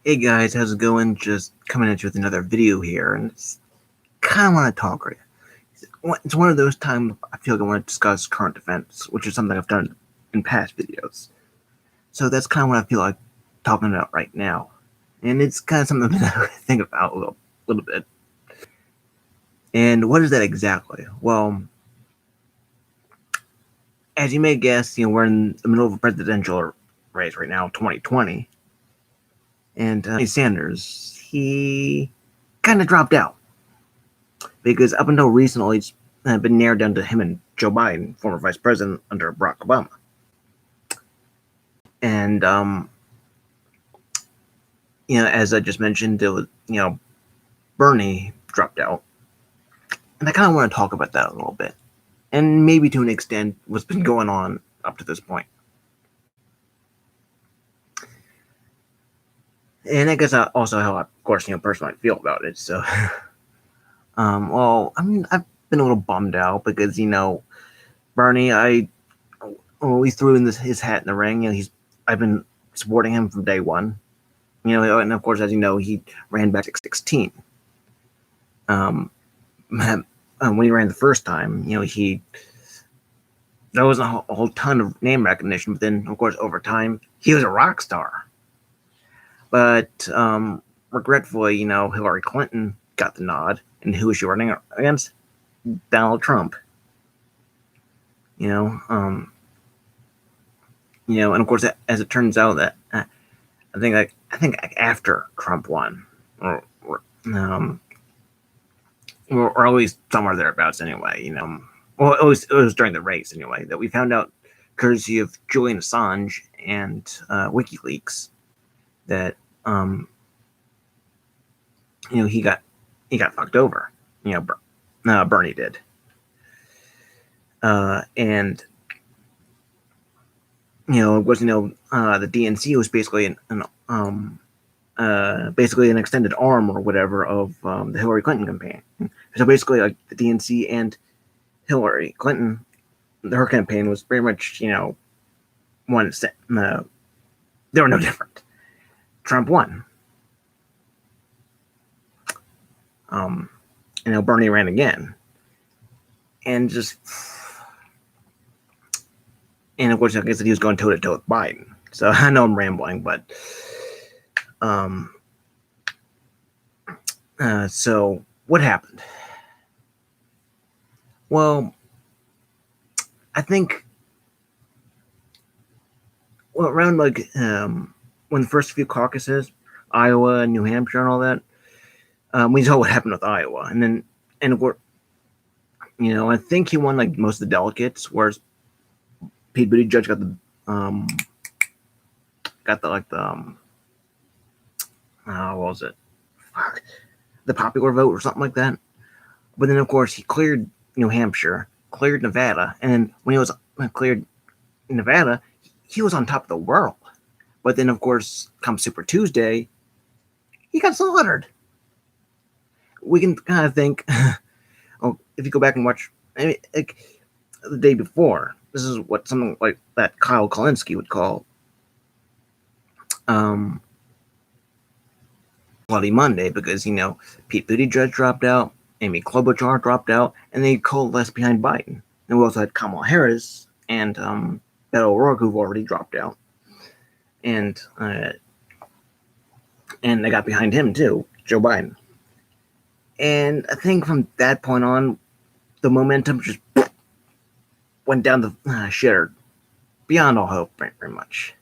Hey guys, how's it going? Just coming at you with another video here, and it's kind of want to talk right. It's one of those times I feel like I want to discuss current events, which is something I've done in past videos. So that's kind of what I feel like talking about right now, and it's kind of something that I think about a little bit. And what is that exactly? Well, as you may guess, we're in the middle of a presidential race right now, 2020, and Sanders, he kind of dropped out because up until recently, it's been narrowed down to him and Joe Biden, former vice president under Barack Obama. And as I just mentioned, it was Bernie dropped out, and I kind of want to talk about that a little bit, and maybe to an extent what's been going on up to this point. And I guess also how, of course, personally I feel about it. So, well, I mean, I've been a little bummed out because Bernie, I always threw in his hat in the ring. I've been supporting him from day one. And of course, as you know, he ran back 16. When he ran the first time, there wasn't a whole ton of name recognition, but then, of course, over time, he was a rock star. But regretfully, Hillary Clinton got the nod, and who was she running against? Donald Trump. And of course, as it turns out, that I think after Trump won, or at least somewhere thereabouts, anyway. Well, it was during the race anyway that we found out, courtesy of Julian Assange and WikiLeaks, that he got fucked over. Bernie did, and it was the DNC was basically basically an extended arm or whatever of the Hillary Clinton campaign. So basically, like the DNC and Hillary Clinton, her campaign was pretty much one. They were no different. Trump won. Bernie ran again, and of course, I guess he was going toe to toe with Biden. So I know I'm rambling, but so what happened? Well, I think around when the first few caucuses, Iowa and New Hampshire and all that, we saw what happened with Iowa, and of course, I think he won most of the delegates, whereas Pete Buttigieg got the what was it? Fuck. The popular vote or something like that. But then, of course, he cleared New Hampshire, cleared Nevada, and then when he was cleared Nevada, he was on top of the world. But then, of course, come Super Tuesday, he got slaughtered. We can kind of think, if you go back and watch, the day before, this is what something like that Kyle Kalinske would call Bloody Monday, because Pete Buttigieg dropped out, Amy Klobuchar dropped out, and they coalesced behind Biden. And we also had Kamala Harris and Beto O'Rourke, who've already dropped out, and they got behind him too, Joe Biden. And I think from that point on, the momentum just went down the shitter, beyond all hope, very much.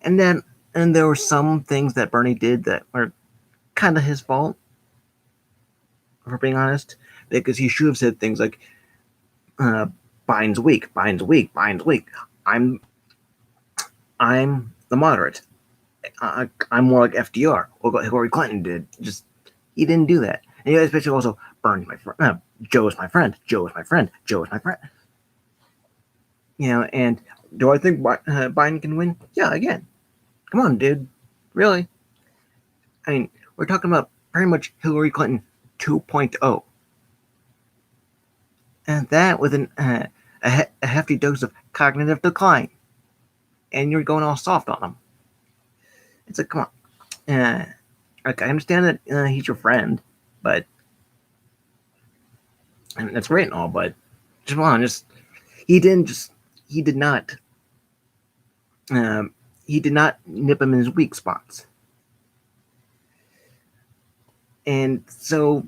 And there were some things that Bernie did that were kind of his fault, for being honest, because he should have said things like, Biden's weak, Biden's weak, Biden's weak. I'm the moderate. I'm more like FDR, or what Hillary Clinton did. He didn't do that. And especially also, Bernie's my friend. Joe is my friend. Joe is my friend. Joe is my friend. And do I think Biden can win? Yeah, again. Come on, dude. Really? I mean, we're talking about pretty much Hillary Clinton 2.0. And that with a hefty dose of cognitive decline. And you're going all soft on them. It's like, come on. uh, like I understand that he's your friend, but and that's great and all, but just come on, just he didn't just he did not um, he did not nip him in his weak spots, and so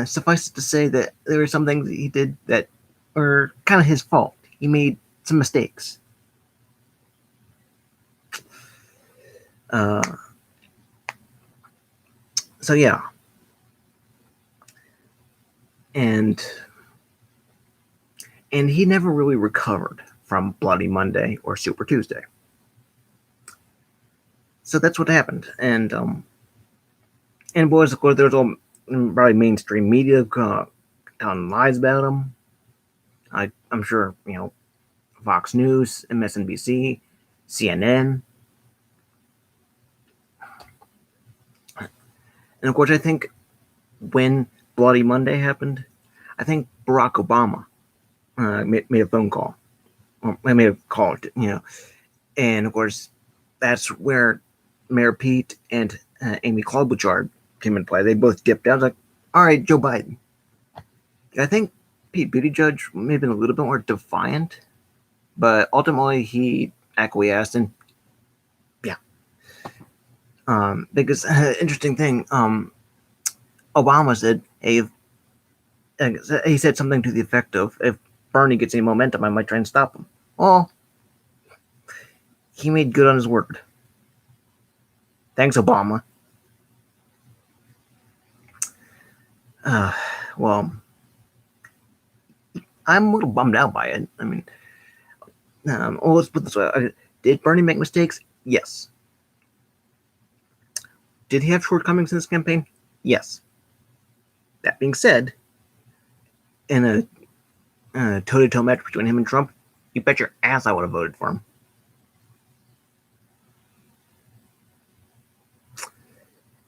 suffice it to say that there were some things that he did that were kind of his fault. He made some mistakes. Uh, so yeah, and he never really recovered from Bloody Monday or Super Tuesday. So that's what happened, and boys, of course, there's all probably mainstream media telling lies about him. I'm sure Fox News, MSNBC, CNN, and of course, I think when Bloody Monday happened, I think Barack Obama made a phone call, or made a call, and of course, that's where Mayor Pete and Amy Klobuchar came into play. They both dipped out. I was like, all right, Joe Biden. I think Pete Buttigieg may have been a little bit more defiant, but ultimately he acquiesced, and yeah. Because interesting thing, Obama said, "Hey, he said something to the effect of, if Bernie gets any momentum, I might try and stop him." Well, he made good on his word. Thanks, Obama. Uh, well, I'm a little bummed out by it. I mean, let's put this way: did Bernie make mistakes? Yes. Did he have shortcomings in this campaign? Yes. That being said, in a toe-to-toe match between him and Trump, you bet your ass I would have voted for him.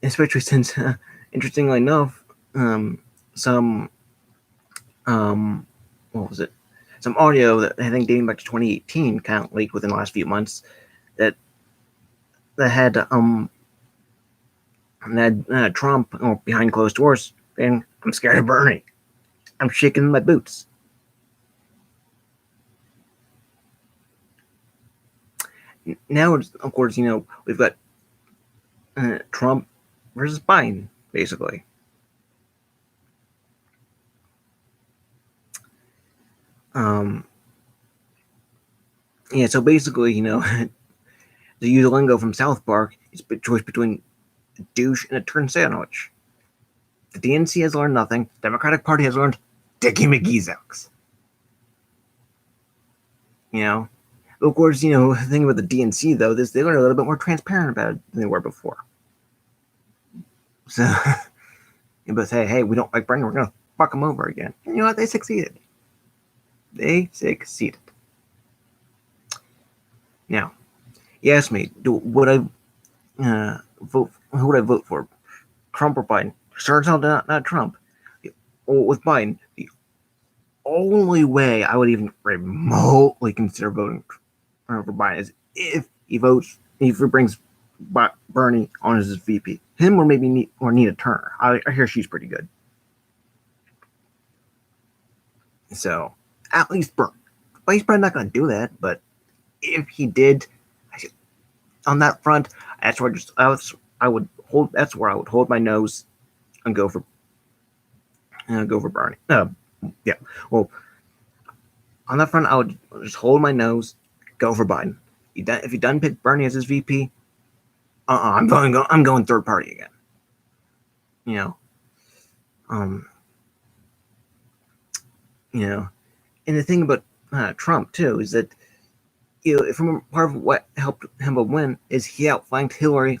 Especially since, interestingly enough, some what was it? Some audio that I think dating back to 2018 kind of leaked within the last few months that had Trump behind closed doors saying, "I'm scared of Bernie. I'm shaking my boots." Now, of course, we've got Trump versus Biden, basically. Um, yeah, so basically, the use lingo from South Park is a choice between a douche and a turn sandwich. The DNC has learned nothing. The Democratic Party has learned Dickie McGeezucks. You know, of course, the thing about the DNC though is they're a little bit more transparent about it than they were before. So, but hey, we don't like Bernie. We're gonna fuck them over again. And you know what? They succeeded. They succeeded. Now, you asked me, would I vote? Who would I vote for? Trump or Biden? Sure as hell not Trump. With Biden, the only way I would even remotely consider voting for Biden is if he brings Bernie on as his VP. Him or maybe Nina Turner. I hear she's pretty good. So at least Bernie. But he's probably not going to do that. But if he did, on that front, that's where I would hold. That's where I would hold my nose and go for Bernie. Yeah. Well, on that front, I would just hold my nose, go for Biden. If he doesn't pick Bernie as his VP, I'm going third party again. You know, and the thing about Trump too is that from part of what helped him win is he outflanked Hillary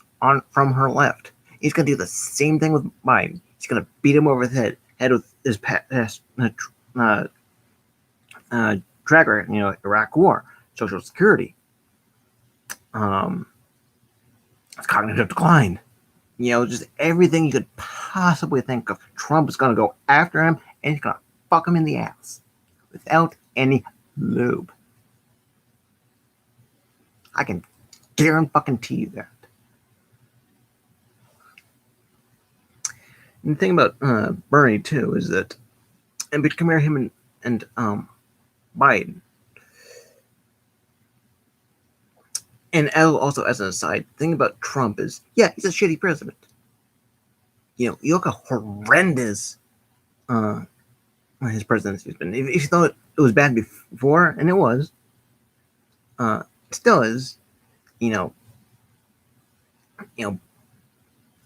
from her left. He's going to do the same thing with Biden. He's going to beat him over the head with his past track record, Iraq War, Social Security, cognitive decline, just everything you could possibly think of. Trump is going to go after him and he's going to fuck him in the ass without any lube. I can Guarantee you that. And the thing about Bernie too is that, and but compare him and Biden. And also, as an aside, the thing about Trump is, yeah, he's a shitty president. You look how horrendous his presidency has been. If you thought it was bad before, and it was, it still is. You know,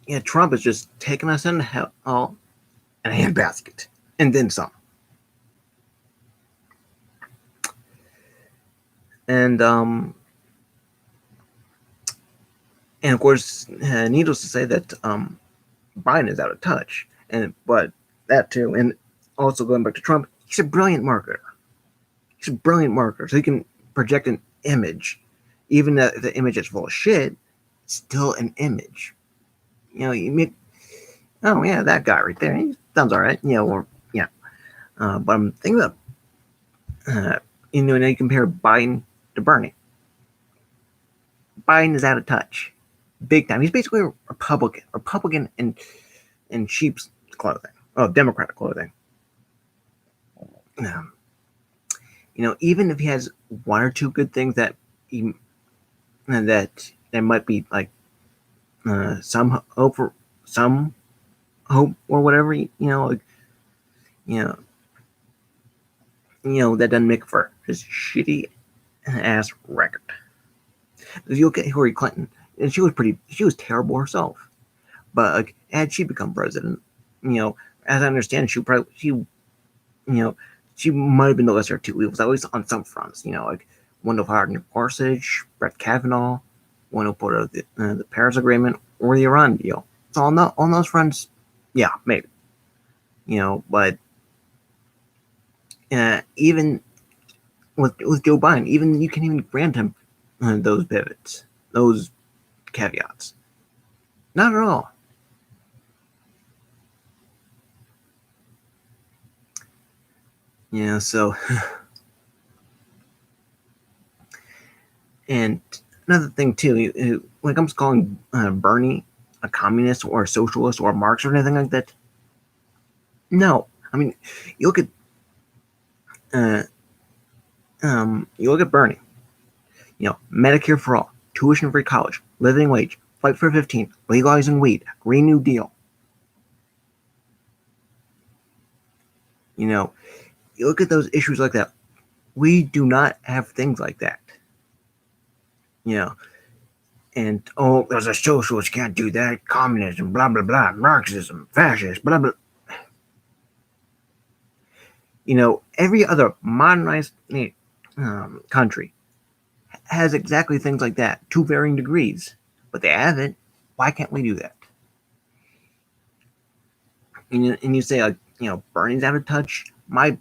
yeah, Trump is just taking us in hell in a handbasket, and then some. And of course, needless to say that Biden is out of touch, but that too, and also going back to Trump, he's a brilliant marketer. He's a brilliant marketer, so he can project an image, even if the image is full of shit. It's still an image. You make, oh yeah, that guy right there, he sounds all right. Or yeah, but I'm thinking about, now you compare Biden to Bernie. Biden is out of touch, big time. He's basically a Republican in sheep's clothing. Oh, Democratic clothing. Even if he has one or two good things that there might be like some hope or whatever, that doesn't make for his shitty ass record. You look at Hillary Clinton, and she was terrible herself. But like, had she become president, as I understand, she might have been the lesser of two evils, at least on some fronts. Like one who hired Nick Gorsuch, Brett Kavanaugh, one who put out the Paris Agreement or the Iran deal. So on those fronts, yeah, maybe. But even with Joe Biden, even you can't even grant him those pivots, those caveats. Not at all. So and another thing too, when it comes to calling Bernie a communist or a socialist or a Marxist or anything like that, no. I mean, you look at Bernie. Medicare for all, tuition-free college, living wage, fight for 15, legalizing weed, Green New Deal. You look at those issues like that. We do not have things like that. And there's a socialist can't do that. Communism, blah blah blah, Marxism, fascist, blah blah. Every other modernized country has exactly things like that to varying degrees, but they haven't. Why can't we do that? And you say, like, Bernie's out of touch. My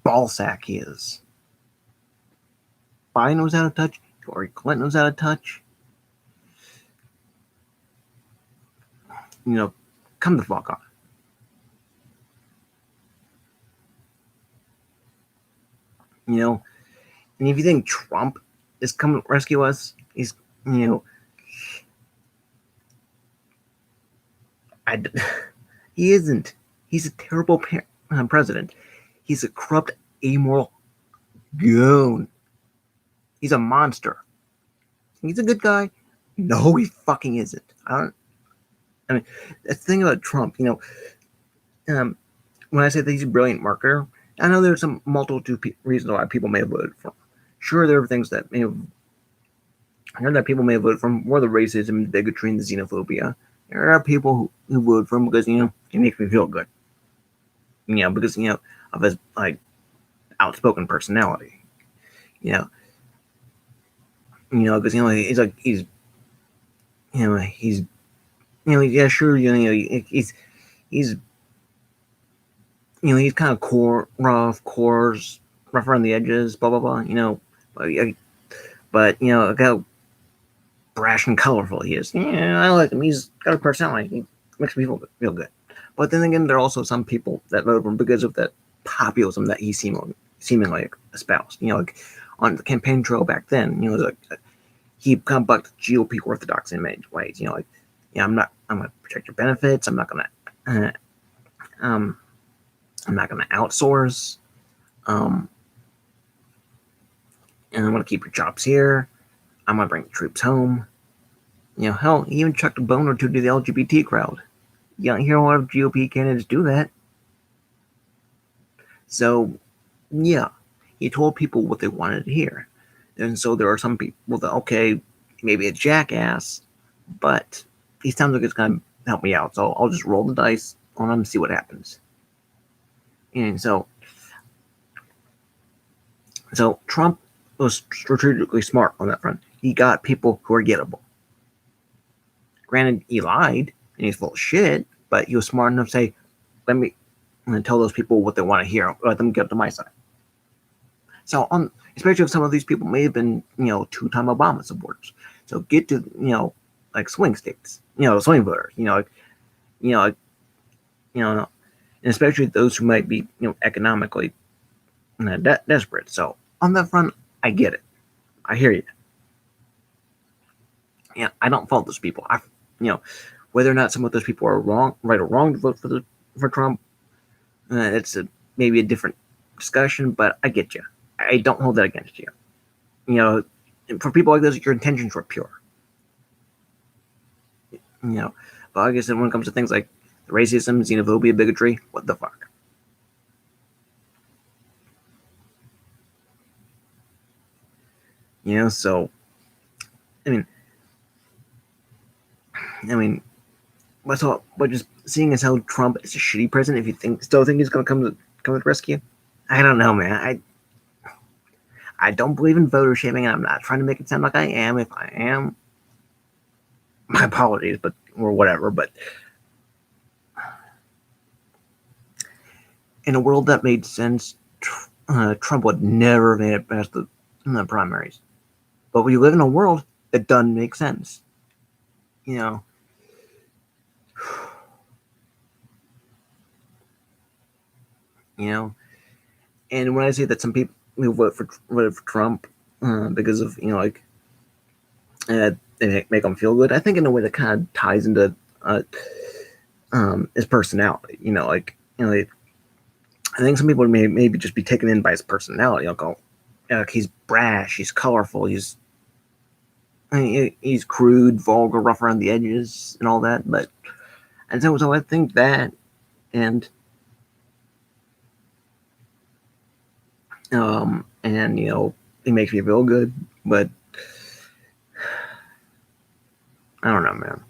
ballsack he is. Biden was out of touch. Hillary Clinton was out of touch. Come the fuck on. And if you think Trump is coming to rescue us, he's, he isn't. He's a terrible president. He's a corrupt, amoral goon. He's a monster. He's a good guy. No, he fucking isn't. I mean, the thing about Trump, when I say that he's a brilliant marketer, I know there's some multitude reasons why people may have voted for him. Sure, there are things that people may have voted for him, more the racism, the bigotry, and the xenophobia. There are people who voted for him because, he makes me feel good. Because, of his, like, outspoken personality. Because, yeah, sure, he's kind of rough, coarse, rough around the edges, blah blah blah. But look how brash and colorful he is. Yeah, I like him. He's got a personality. He makes me feel good. But then again, there are also some people that vote for him because of that populism that he seemingly espoused. Like on the campaign trail back then, it was like he kind of bucked GOP orthodoxy in many ways. I'm going to protect your benefits. Um, I'm not going to outsource. Um, and I'm going to keep your jobs here. I'm going to bring the troops home. Hell, he even chucked a bone or two to the LGBT crowd. You don't hear a lot of GOP candidates do that. So, yeah, he told people what they wanted to hear. And so there are some people that, okay, maybe a jackass, but he sounds like it's going to help me out. So I'll just roll the dice on him and see what happens. And so Trump was strategically smart on that front. He got people who are gettable. Granted, he lied and he's full of shit, but he was smart enough to say, let me tell those people what they want to hear. Let them get to my side. So, especially if some of these people may have been, two-time Obama supporters. So get to, like swing states, swing voters, and especially those who might be, economically desperate. So on that front, I get it. I hear you. I don't fault those people. Whether or not some of those people are right or wrong to vote for Trump, it's maybe a different discussion. But I get you. I don't hold that against you. For people like this, your intentions were pure. But like I said, when it comes to things like racism, xenophobia, bigotry, what the fuck? So I mean, but just seeing as how Trump is a shitty president, if you still think he's gonna come to the rescue, I don't know, man. I don't believe in voter shaming, and I'm not trying to make it sound like I am. If I am, my apologies, or whatever. But in a world that made sense, Trump would never have made it past the primaries. But we live in a world that doesn't make sense. you know, you know. And when I say that some people vote for Trump because of they make them feel good, I think in a way that kind of ties into his personality. I think some people may maybe just be taken in by his personality. He's brash, he's colorful, he's crude, vulgar, rough around the edges, and all that. So I think that, and it makes me feel good. But I don't know, man.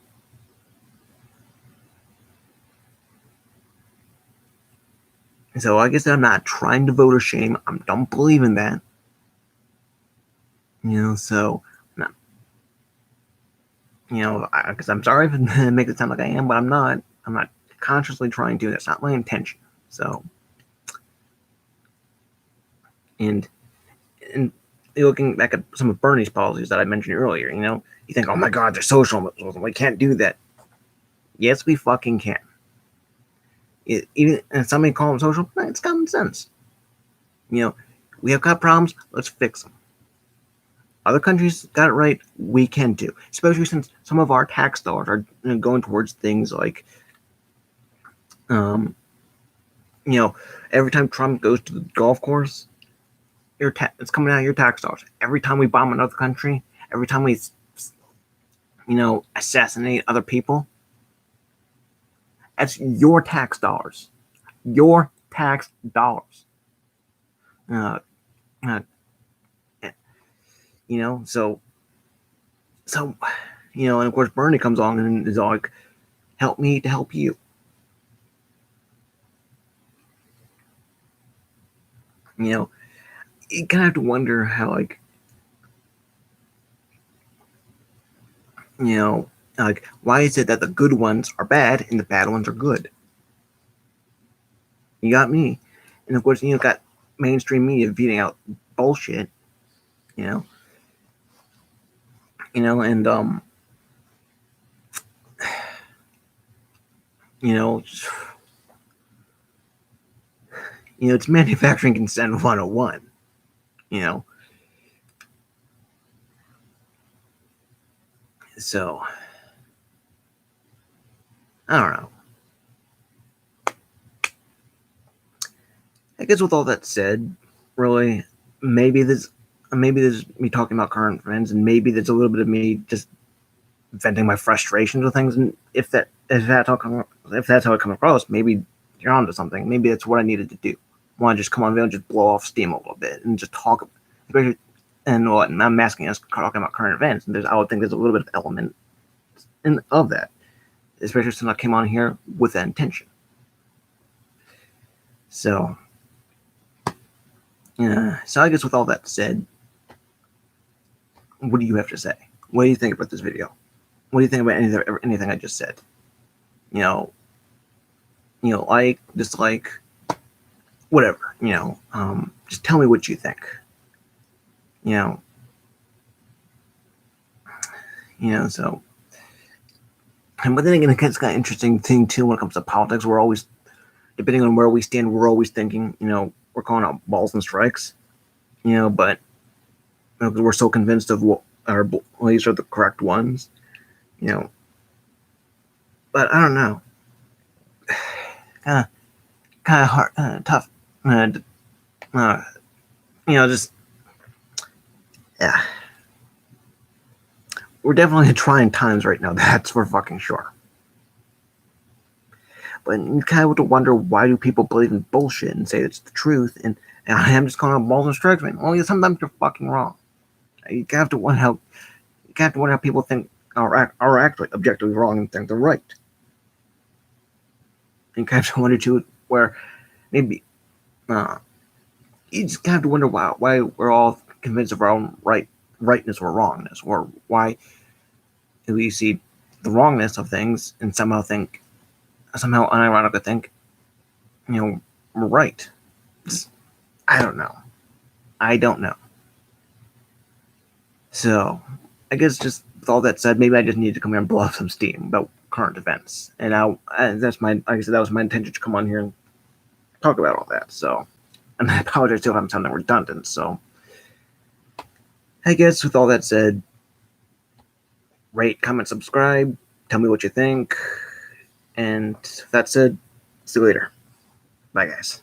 So like I said, I'm not trying to vote or shame. I don't believe in that. So not, because I'm sorry if it makes it sound like I am, but I'm not. I'm not consciously trying to. That's not my intention. So, and and looking back at some of Bernie's policies that I mentioned earlier, you think, oh my God, they're socialism. We can't do that. Yes, we fucking can. Even and somebody call them social, it's common sense. We have got problems. Let's fix them. Other countries got it right. We can too, especially since some of our tax dollars are going towards things like, every time Trump goes to the golf course, it's coming out of your tax dollars. Every time we bomb another country, every time we, assassinate other people, that's your tax dollars. Your tax dollars. Uh, uh, so and of course Bernie comes on and is all like, help me to help you. You kind of have to wonder how, why is it that the good ones are bad and the bad ones are good? You got me. And of course, got mainstream media feeding out bullshit, and you know, it's manufacturing consent 101. You know, So, I don't know. I guess with all that said, really, maybe this, maybe there's me talking about current events, and maybe there's a little bit of me just venting my frustrations with things. And if that's how it comes across, maybe you're onto something. Maybe that's what I needed to do. I want to just come on video and just blow off steam a little bit and just talk. And what? And I'm asking us talking about current events, and I would think there's a little bit of element of that, especially since I came on here with that intention. So, yeah. So I guess with all that said, what do you have to say? What do you think about this video? What do you think about anything I just said? You know, like, dislike, whatever. Just tell me what you think. You know, So, but then again, it's kind of interesting thing too when it comes to politics. We're always, depending on where we stand, we're always thinking, we're calling out balls and strikes. But we're so convinced of what our beliefs are the correct ones. But I don't know. Kind of hard, tough. Just yeah. We're definitely trying times right now. That's for fucking sure. But you kind of have to wonder, why do people believe in bullshit and say it's the truth? And I'm just calling out balls and strikes, man. Only sometimes you're fucking wrong. You have to wonder how people think are actually objectively wrong and think they're right. And you kind of have to wonder too, where maybe you just kind of have to wonder why we're all convinced of our own rightness or wrongness, or why we see the wrongness of things and somehow unironically think, we're right. I don't know. So, I guess just with all that said, maybe I just need to come here and blow up some steam about current events. And like I said, that was my intention to come on here and talk about all that. So, and I apologize if I'm sounding redundant. So, I guess with all that said, rate, comment, subscribe, tell me what you think. And with that said, see you later. Bye, guys.